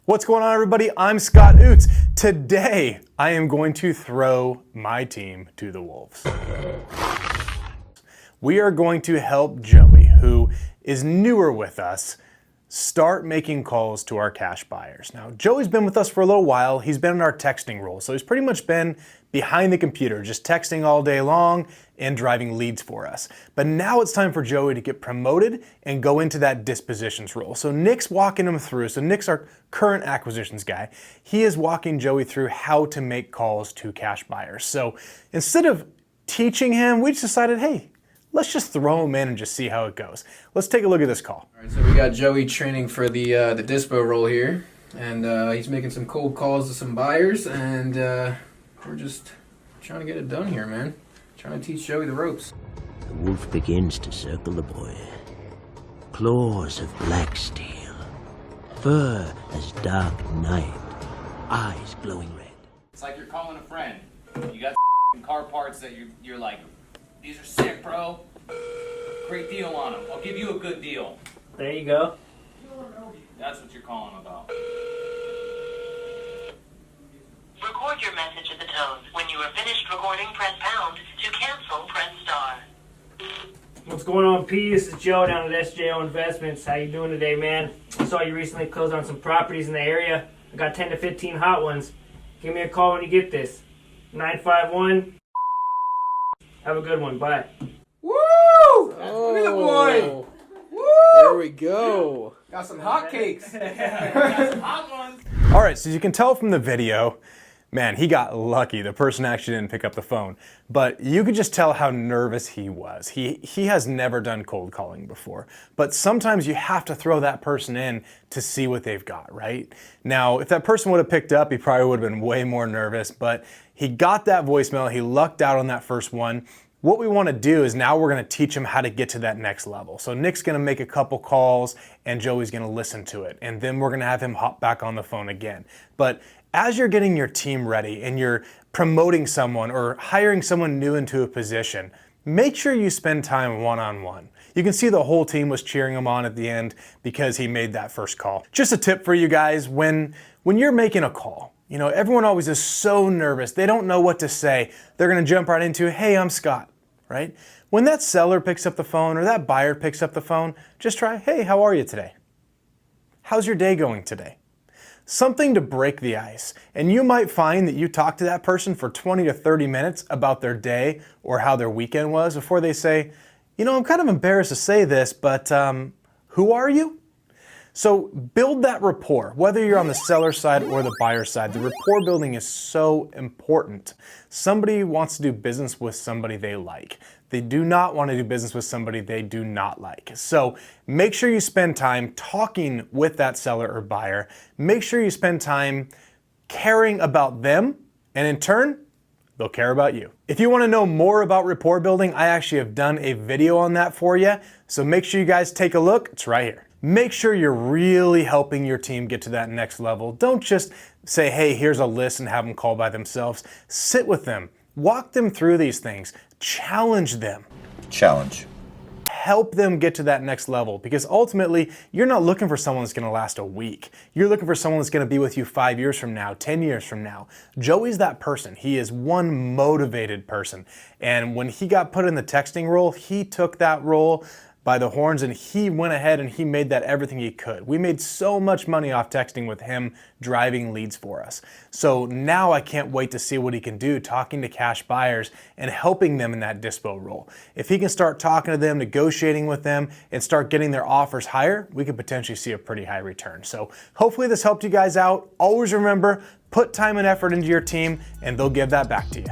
What's going on, everybody? I'm Scott Oots. Today, I am going to throw my team to the wolves. We are going to help Joey, who is newer with us, start making calls to our cash buyers. Now, Joey's been with us for a little while. He's been in our texting role, so he's pretty much been behind the computer, just texting all day long and driving leads for us. But now it's time for Joey to get promoted and go into that dispositions role. So Nick's walking him through. So Nick's our current acquisitions guy. He is walking Joey through how to make calls to cash buyers. So instead of teaching him, we just decided, hey, let's just throw him in and just see how it goes. Let's take a look at this call. All right, so we got Joey training for the Dispo role here, and he's making some cold calls to some buyers, and we're just trying to get it done here, man. Trying to teach Joey the ropes. The wolf begins to circle the boy. Claws of black steel, fur as dark night, eyes glowing red. It's like you're calling a friend. You got car parts that you're like, these are sick, bro. Great deal on them. I'll give you a good deal. There you go. That's what you're calling about. Record your message at the tone. When you are finished recording, press pound. To cancel, press star. What's going on, P? This is Joe down at SJO Investments. How you doing today, man? I saw you recently closed on some properties in the area. I got 10 to 15 hot ones. Give me a call when you get this. 951. Have a good one. Bye. Woo! Look at the boy! Woo! There we go. Got some hot cakes. Got some hot ones. All right, so as you can tell from the video, man, he got lucky. The person actually didn't pick up the phone. But you could just tell how nervous he was. He has never done cold calling before. But sometimes you have to throw that person in to see what they've got, right? Now, if that person would have picked up, he probably would have been way more nervous. But he got that voicemail. He lucked out on that first one. What we want to do is now we're going to teach him how to get to that next level. So Nick's going to make a couple calls and Joey's going to listen to it. And then we're going to have him hop back on the phone again. But as you're getting your team ready and you're promoting someone or hiring someone new into a position, make sure you spend time one-on-one. You can see the whole team was cheering him on at the end because he made that first call. Just a tip for you guys, when you're making a call, you know, everyone always is so nervous. They don't know what to say. They're going to jump right into, hey, I'm Scott, right? When that seller picks up the phone or that buyer picks up the phone, just try, hey, how are you today? How's your day going today? Something to break the ice. And you might find that you talk to that person for 20 to 30 minutes about their day or how their weekend was before they say, you know, I'm kind of embarrassed to say this, but who are you? So build that rapport, whether you're on the seller side or the buyer side. The rapport building is so important. Somebody wants to do business with somebody they like. They do not want to do business with somebody they do not like. So make sure you spend time talking with that seller or buyer. Make sure you spend time caring about them, and in turn, they'll care about you. If you want to know more about rapport building, I actually have done a video on that for you. So make sure you guys take a look. It's right here. Make sure you're really helping your team get to that next level. Don't just say, hey, here's a list and have them call by themselves. Sit with them. Walk them through these things. Challenge them. Challenge. Help them get to that next level, because ultimately you're not looking for someone that's going to last a week. You're looking for someone that's going to be with you 5 years from now, 10 years from now. Joey's that person. He is one motivated person. And when he got put in the texting role, he took that role by the horns and he went ahead and he made that everything he could. We made so much money off texting with him driving leads for us. So now I can't wait to see what he can do talking to cash buyers and helping them in that dispo role. If he can start talking to them, negotiating with them, and start getting their offers higher, we could potentially see a pretty high return. So hopefully this helped you guys out. Always remember, put time and effort into your team and they'll give that back to you.